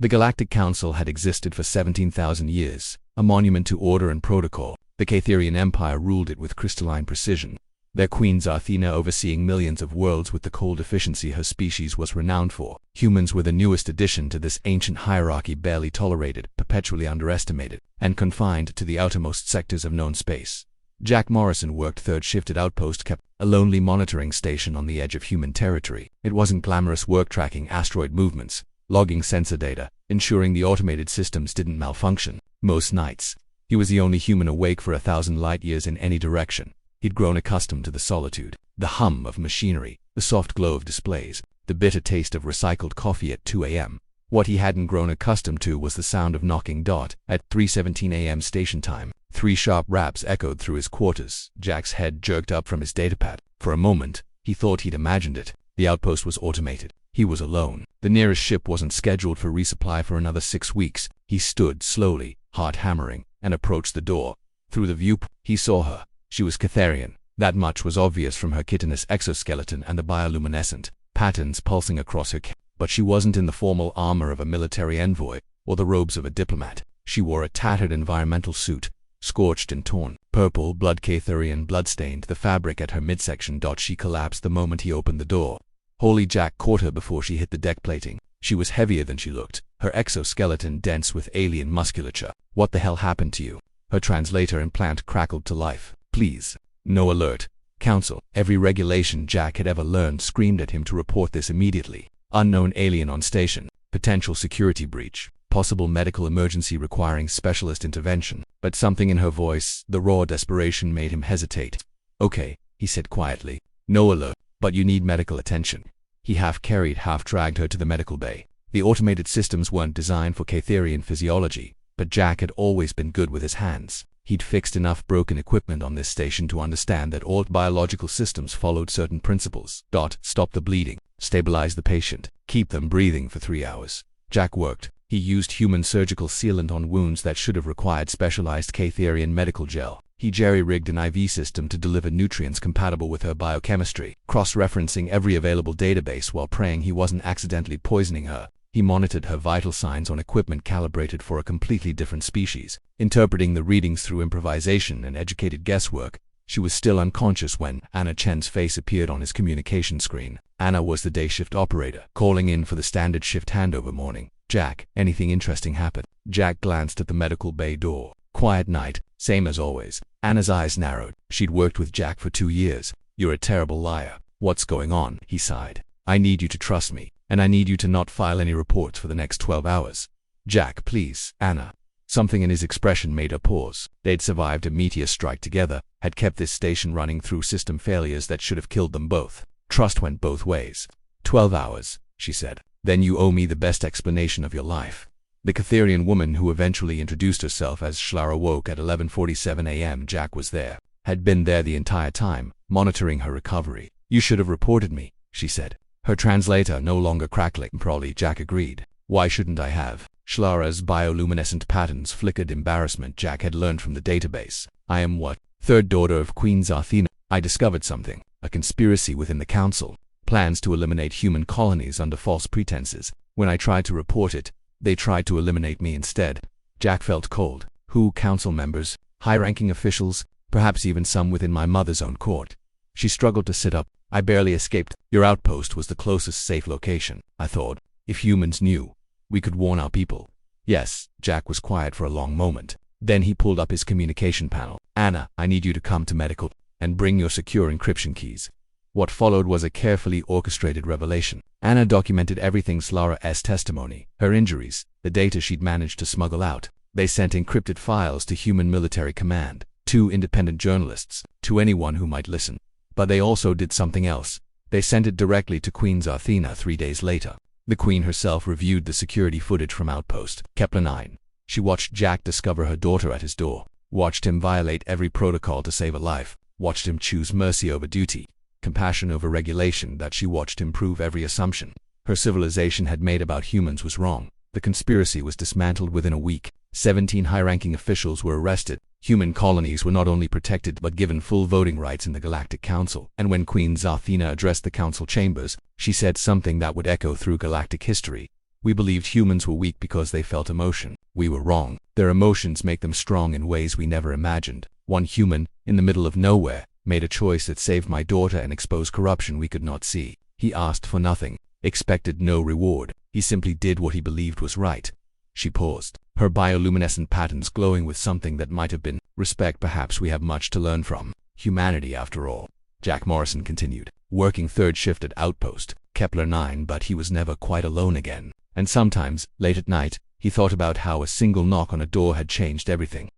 The Galactic Council had existed for 17,000 years, a monument to order and protocol. The Catherian Empire ruled it with crystalline precision. Their queen Zarthena overseeing millions of worlds with the cold efficiency her species was renowned for. Humans were the newest addition to this ancient hierarchy, barely tolerated, perpetually underestimated, and confined to the outermost sectors of known space. Jack Morrison worked third shift at Outpost, kept a lonely monitoring station on the edge of human territory. It wasn't glamorous work tracking asteroid movements, logging sensor data, ensuring the automated systems didn't malfunction. Most nights, he was the only human awake for 1,000 light years in any direction. He'd grown accustomed to the solitude, the hum of machinery, the soft glow of displays, the bitter taste of recycled coffee at 2 a.m. What he hadn't grown accustomed to was the sound of knocking dot at 3:17 a.m. station time. 3 sharp raps echoed through his quarters. Jack's head jerked up from his datapad. For a moment, he thought he'd imagined it. The outpost was automated. He was alone. The nearest ship wasn't scheduled for resupply for another 6 weeks. He stood slowly, heart hammering, and approached the door. Through the viewport, he saw her. She was Catherian. That much was obvious from her chitinous exoskeleton and the bioluminescent patterns pulsing across her but she wasn't in the formal armor of a military envoy or the robes of a diplomat. She wore a tattered environmental suit, scorched and torn. Purple blood, Catherian blood-stained the fabric at her midsection. She collapsed the moment he opened the door. Holy Jack caught her before she hit the deck plating. She was heavier than she looked, her exoskeleton dense with alien musculature. What the hell happened to you? Her translator implant crackled to life. Please. No alert. Council. Every regulation Jack had ever learned screamed at him to report this immediately. Unknown alien on station. Potential security breach. Possible medical emergency requiring specialist intervention. But something in her voice, the raw desperation, made him hesitate. Okay, he said quietly. No alert, but you need medical attention. He half-carried, half-dragged her to the medical bay. The automated systems weren't designed for Catherian physiology, but Jack had always been good with his hands. He'd fixed enough broken equipment on this station to understand that all biological systems followed certain principles. Stop the bleeding, stabilize the patient, keep them breathing for 3 hours. Jack worked. He used human surgical sealant on wounds that should have required specialized Catherian medical gel. He jerry-rigged an IV system to deliver nutrients compatible with her biochemistry, cross-referencing every available database while praying he wasn't accidentally poisoning her. He monitored her vital signs on equipment calibrated for a completely different species, interpreting the readings through improvisation and educated guesswork. She was still unconscious when Anna Chen's face appeared on his communication screen. Anna was the day shift operator, calling in for the standard shift handover morning. Jack, anything interesting happened? Jack glanced at the medical bay door. Quiet night, same as always. Anna's eyes narrowed. She'd worked with Jack for 2 years. You're a terrible liar. What's going on? He sighed. I need you to trust me. And I need you to not file any reports for the next 12 hours. Jack, please. Anna. Something in his expression made her pause. They'd survived a meteor strike together, had kept this station running through system failures that should have killed them both. Trust went both ways. 12 hours, she said. Then you owe me the best explanation of your life. The Catherian woman who eventually introduced herself as Shlara woke at 11:47 a.m. Jack was there. Had been there the entire time, monitoring her recovery. You should have reported me, she said. Her translator no longer crackling. Probably, Jack agreed. Why shouldn't I have? Shlara's bioluminescent patterns flickered embarrassment Jack had learned from the database. I am what? Third daughter of Queen Zarthena. I discovered something. A conspiracy within the council. Plans to eliminate human colonies under false pretenses. When I tried to report it, they tried to eliminate me instead. Jack felt cold. Who? Council members? High-ranking officials? Perhaps even some within my mother's own court. She struggled to sit up. I barely escaped. Your outpost was the closest safe location, I thought. If humans knew, we could warn our people. Yes. Jack was quiet for a long moment. Then he pulled up his communication panel. Anna, I need you to come to medical and bring your secure encryption keys. What followed was a carefully orchestrated revelation. Anna documented everything: Slara's testimony, her injuries, the data she'd managed to smuggle out. They sent encrypted files to Human Military Command, to independent journalists, to anyone who might listen. But they also did something else. They sent it directly to Queen Zarthena 3 days later. The Queen herself reviewed the security footage from Outpost Kepler 9. She watched Jack discover her daughter at his door, watched him violate every protocol to save a life, watched him choose mercy over duty, compassion over regulation, that she watched him prove every assumption her civilization had made about humans was wrong. The conspiracy was dismantled within a week. 17 high-ranking officials were arrested. Human colonies were not only protected but given full voting rights in the Galactic Council. And when Queen Zarthena addressed the council chambers, she said something that would echo through galactic history. We believed humans were weak because they felt emotion. We were wrong. Their emotions make them strong in ways we never imagined. One human, in the middle of nowhere, made a choice that saved my daughter and exposed corruption we could not see. He asked for nothing, expected no reward. He simply did what he believed was right. She paused, her bioluminescent patterns glowing with something that might have been respect. Perhaps we have much to learn from humanity after all. Jack Morrison continued, working third shift at Outpost, Kepler 9, but he was never quite alone again. And sometimes, late at night, he thought about how a single knock on a door had changed everything.